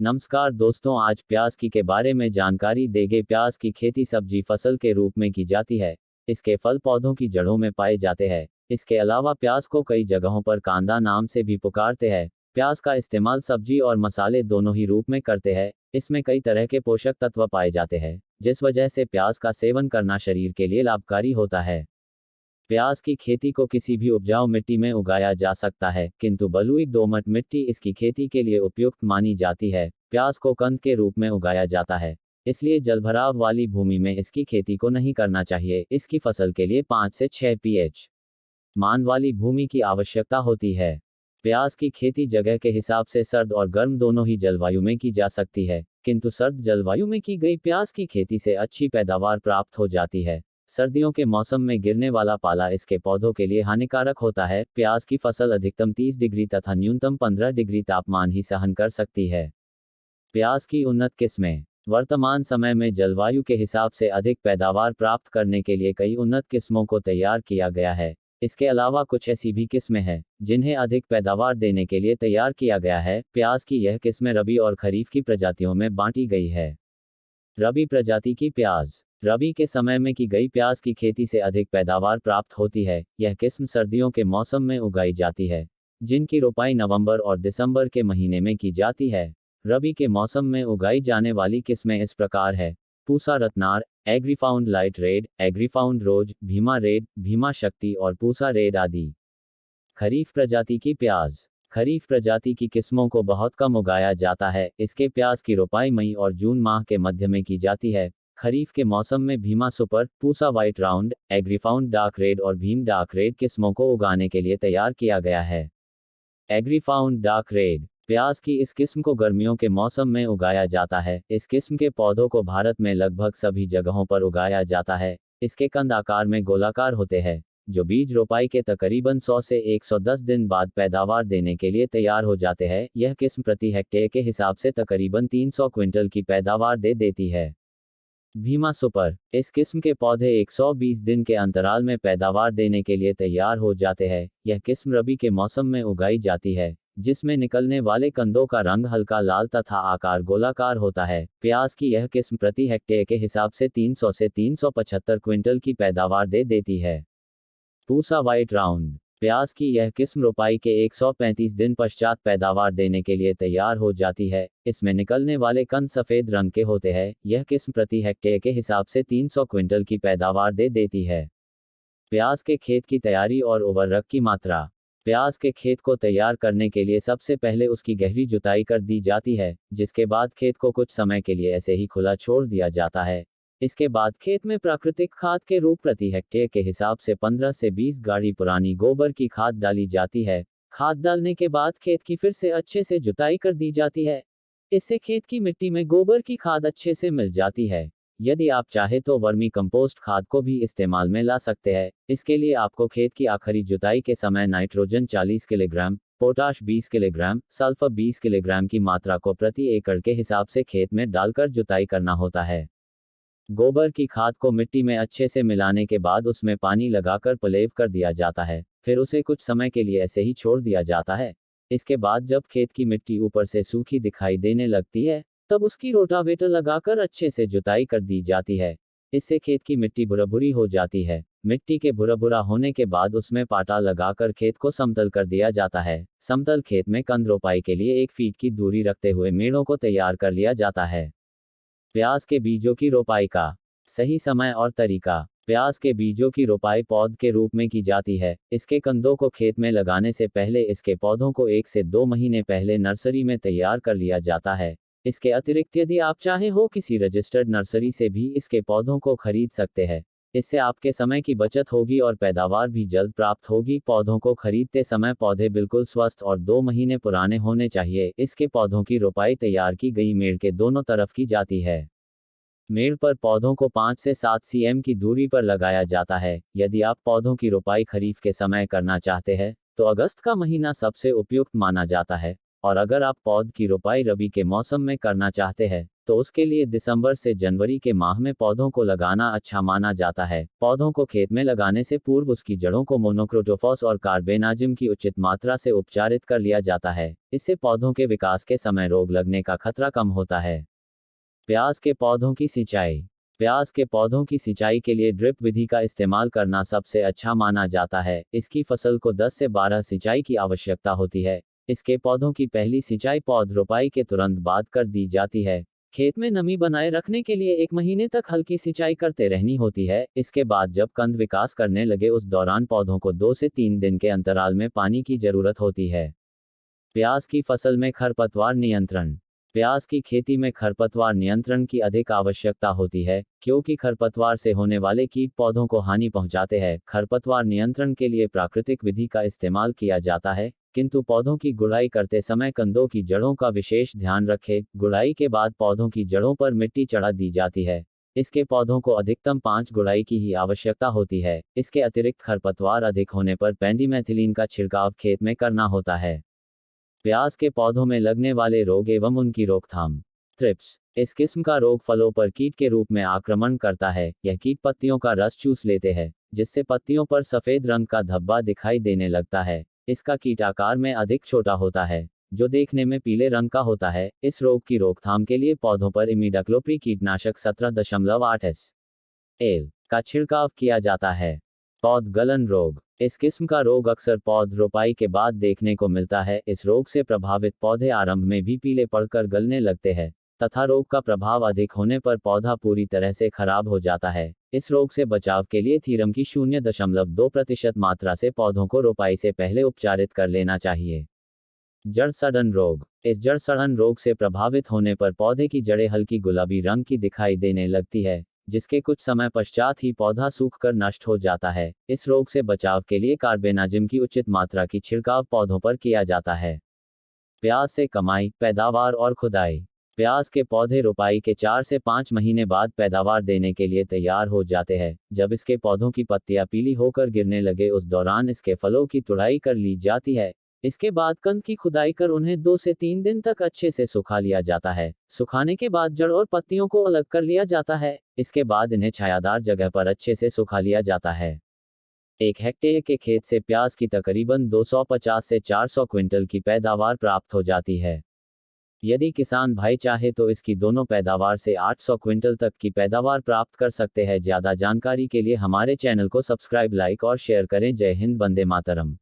नमस्कार दोस्तों, आज प्याज की के बारे में जानकारी देंगे। प्याज की खेती सब्जी फसल के रूप में की जाती है। इसके फल पौधों की जड़ों में पाए जाते हैं। इसके अलावा प्याज को कई जगहों पर कांदा नाम से भी पुकारते हैं। प्याज का इस्तेमाल सब्जी और मसाले दोनों ही रूप में करते हैं। इसमें कई तरह के पोषक तत्व पाए जाते हैं, जिस वजह से प्याज का सेवन करना शरीर के लिए लाभकारी होता है। प्याज की खेती को किसी भी उपजाऊ मिट्टी में उगाया जा सकता है, किंतु बलुई दोमट मिट्टी इसकी खेती के लिए उपयुक्त मानी जाती है। प्याज को कंद के रूप में उगाया जाता है, इसलिए जलभराव वाली भूमि में इसकी खेती को नहीं करना चाहिए। इसकी फसल के लिए 5 से 6 पीएच मान वाली भूमि की आवश्यकता होती है। प्याज की खेती जगह के हिसाब से सर्द और गर्म दोनों ही जलवायु में की जा सकती है, किंतु सर्द जलवायु में की गई प्याज की खेती से अच्छी पैदावार प्राप्त हो जाती है। सर्दियों के मौसम में गिरने वाला पाला इसके पौधों के लिए हानिकारक होता है। प्याज की फसल अधिकतम 30 डिग्री तथा न्यूनतम 15 डिग्री तापमान ही सहन कर सकती है। प्याज की उन्नत किस्में। वर्तमान समय में जलवायु के हिसाब से अधिक पैदावार प्राप्त करने के लिए कई उन्नत किस्मों को तैयार किया गया है। इसके अलावा कुछ ऐसी भी किस्में हैं जिन्हें अधिक पैदावार देने के लिए तैयार किया गया है। प्याज की यह किस्में रबी और खरीफ की प्रजातियों में बांटी गई है। रबी प्रजाति की प्याज। रबी के समय में की गई प्याज की खेती से अधिक पैदावार प्राप्त होती है। यह किस्म सर्दियों के मौसम में उगाई जाती है, जिनकी रोपाई नवंबर और दिसंबर के महीने में की जाती है। रबी के मौसम में उगाई जाने वाली किस्में इस प्रकार है: पूसा रत्नार, एग्रीफाउंड लाइट रेड, एग्रीफाउंड रोज, भीमा रेड, भीमा शक्ति और पूसा रेड आदि। खरीफ प्रजाति की प्याज। खरीफ प्रजाति की किस्मों को बहुत कम उगाया जाता है। इसके प्याज की रोपाई मई और जून माह के मध्य में की जाती है। खरीफ के मौसम में Bhima super, Pusa white round, agrifound dark red और भीम डार्क रेड किस्मों को उगाने के लिए तैयार किया गया है। एग्रीफाउंड डार्क रेड प्याज की इस किस्म को गर्मियों के मौसम में उगाया जाता है। इस किस्म के पौधों को भारत में लगभग सभी जगहों पर उगाया जाता है। इसके कंद आकार में गोलाकार होते हैं, जो बीज रोपाई के तकरीबन 100 से 110 दिन बाद पैदावार देने के लिए तैयार हो जाते हैं। यह किस्म प्रति हेक्टेयर के हिसाब से तकरीबन 300 क्विंटल की पैदावार दे देती है। भीमा सुपर। इस किस्म के पौधे 120 दिन के अंतराल में पैदावार देने के लिए तैयार हो जाते हैं। यह किस्म रबी के मौसम में उगाई जाती है, जिसमें निकलने वाले कंदों का रंग हल्का लाल तथा आकार गोलाकार होता है। प्याज की यह किस्म प्रति हेक्टेयर के हिसाब से 300 से 375 क्विंटल की पैदावार दे देती है। Pusa white round. प्याज की यह किस्म रोपाई के 135 दिन पश्चात पैदावार देने के लिए तैयार हो जाती है। इसमें निकलने वाले कंद सफेद रंग के होते हैं। यह किस्म प्रति हेक्टेयर के हिसाब से 300 क्विंटल की पैदावार दे देती है। प्याज के खेत की तैयारी और उर्वरक की मात्रा। प्याज के खेत को तैयार करने के लिए सबसे पहले उसकी गहरी जुताई कर दी जाती है, जिसके बाद खेत को कुछ समय के लिए ऐसे ही खुला छोड़ दिया जाता है। इसके बाद खेत में प्राकृतिक खाद के रूप प्रति हेक्टेयर के हिसाब से 15 से 20 गाड़ी पुरानी गोबर की खाद डाली जाती है। खाद डालने के बाद खेत की फिर से अच्छे से जुताई कर दी जाती है। इससे खेत की मिट्टी में गोबर की खाद अच्छे से मिल जाती है। यदि आप चाहे तो वर्मी कंपोस्ट खाद को भी इस्तेमाल में ला सकते हैं। इसके लिए आपको खेत की आखिरी जुताई के समय nitrogen 40 kilogram, potash 20 kilogram, sulphur 20 kilogram की मात्रा को प्रति एकड़ के हिसाब से खेत में डालकर जुताई करना होता है। गोबर की खाद को मिट्टी में अच्छे से मिलाने के बाद उसमें पानी लगाकर पलेव कर दिया जाता है। फिर उसे कुछ समय के लिए ऐसे ही छोड़ दिया जाता है। इसके बाद जब खेत की मिट्टी ऊपर से सूखी दिखाई देने लगती है, तब उसकी रोटावेटर लगाकर अच्छे से जुताई कर दी जाती है। इससे खेत की मिट्टी भुरभुरी हो जाती है। मिट्टी के भुरभुरा होने के बाद उसमें पाटा लगाकर खेत को समतल कर दिया जाता है। समतल खेत में कंद रोपाई के लिए 1 फीट की दूरी रखते हुए मेड़ों को तैयार कर लिया जाता है। प्याज के बीजों की रोपाई का सही समय और तरीका। प्याज के बीजों की रोपाई पौध के रूप में की जाती है। इसके कंदों को खेत में लगाने से पहले इसके पौधों को 1 से 2 महीने पहले नर्सरी में तैयार कर लिया जाता है। इसके अतिरिक्त यदि आप चाहें हो किसी रजिस्टर्ड नर्सरी से भी इसके पौधों को खरीद सकते हैं। इससे आपके समय की बचत होगी और पैदावार भी जल्द प्राप्त होगी। पौधों को खरीदते समय पौधे बिल्कुल स्वस्थ और 2 महीने पुराने होने चाहिए। इसके पौधों की रोपाई तैयार की गई मेड़ के दोनों तरफ की जाती है। मेड़ पर पौधों को 5 से 7 cm की दूरी पर लगाया जाता है। यदि आप पौधों की रोपाई खरीफ के समय करना चाहते हैं, तो अगस्त का महीना सबसे उपयुक्त माना जाता है। और अगर आप पौध की रोपाई रबी के मौसम में करना चाहते हैं तो उसके लिए दिसंबर से जनवरी के माह में पौधों को लगाना अच्छा माना जाता है। पौधों को खेत में लगाने से पूर्व उसकी जड़ों को मोनोक्रोटोफॉस और कार्बेनाजिम की उचित मात्रा से उपचारित कर लिया जाता है। इससे पौधों के विकास के समय रोग लगने का खतरा कम होता है। प्याज के पौधों की सिंचाई। प्याज के पौधों की सिंचाई के लिए ड्रिप विधि का इस्तेमाल करना सबसे अच्छा माना जाता है। इसकी फसल को 10 से 12 सिंचाई की आवश्यकता होती है। इसके पौधों की पहली सिंचाई पौध रोपाई के तुरंत बाद कर दी जाती है। खेत में नमी बनाए रखने के लिए 1 महीने तक हल्की सिंचाई करते रहनी होती है। इसके बाद जब कंद विकास करने लगे उस दौरान पौधों को 2 से 3 दिन के अंतराल में पानी की जरूरत होती है। प्याज की फसल में खरपतवार नियंत्रण। प्याज की खेती में खरपतवार नियंत्रण की अधिक आवश्यकता होती है, क्योंकि खरपतवार से होने वाले कीट पौधों को हानि पहुंचाते हैं। खरपतवार नियंत्रण के लिए प्राकृतिक विधि का इस्तेमाल किया जाता है, किंतु पौधों की गुड़ाई करते समय कंदों की जड़ों का विशेष ध्यान रखें। गुड़ाई के बाद पौधों की जड़ों पर मिट्टी चढ़ा दी जाती है। इसके पौधों को अधिकतम 5 गुड़ाई की ही आवश्यकता होती है। इसके अतिरिक्त खरपतवार अधिक होने पर पेंडिमेथिलीन का छिड़काव खेत में करना होता है। प्याज के पौधों में लगने वाले रोग एवं उनकी रोकथाम। थ्रिप्स। इस किस्म का रोग फलों पर कीट के रूप में आक्रमण करता है। यह कीट पत्तियों का रस चूस लेते हैं, जिससे पत्तियों पर सफेद रंग का धब्बा दिखाई देने लगता है। इसका कीट आकार में अधिक छोटा होता है, जो देखने में पीले रंग का होता है। इस रोग की रोकथाम के लिए पौधों पर इमिडाक्लोप्रिड कीटनाशक 17.8 एल का छिड़काव किया जाता है। पौध गलन रोग। इस किस्म का रोग अक्सर पौध रोपाई के बाद देखने को मिलता है। इस रोग से प्रभावित पौधे आरंभ में भी पीले पड़कर गलने लगते हैं, तथा रोग का प्रभाव अधिक होने पर पौधा पूरी तरह से खराब हो जाता है। इस रोग से बचाव के लिए थीरम की 0.2% मात्रा से पौधों को रोपाई से पहले उपचारित कर लेना चाहिए। जड़ सड़न रोग। इस जड़ सड़न रोग से प्रभावित होने पर पौधे की जड़ें हल्की गुलाबी रंग की दिखाई देने लगती है, जिसके कुछ समय पश्चात ही पौधा सूखकर नष्ट हो जाता है। इस रोग से बचाव के लिए कार्बेनाजिम की उचित मात्रा की छिड़काव पौधों पर किया जाता है। प्याज से कमाई, पैदावार और खुदाई। प्याज के पौधे रोपाई के 4 से 5 महीने बाद पैदावार देने के लिए तैयार हो जाते हैं। जब इसके पौधों की पत्तियां पीली होकर गिरने लगे उस दौरान इसके फलों की तुड़ाई कर ली जाती है। इसके बाद कंद की खुदाई कर उन्हें 2 से 3 दिन तक अच्छे से सुखा लिया जाता है। सुखाने के बाद जड़ और पत्तियों को अलग कर लिया जाता है। इसके बाद इन्हें छायादार जगह पर अच्छे से सुखा लिया जाता है। 1 हेक्टेयर के खेत से प्याज की तकरीबन 250 से 400 क्विंटल की पैदावार प्राप्त हो जाती है। यदि किसान भाई चाहे तो इसकी दोनों पैदावार से 800 क्विंटल तक की पैदावार प्राप्त कर सकते हैं। ज़्यादा जानकारी के लिए हमारे चैनल को सब्सक्राइब, लाइक और शेयर करें। जय हिंद, वंदे मातरम।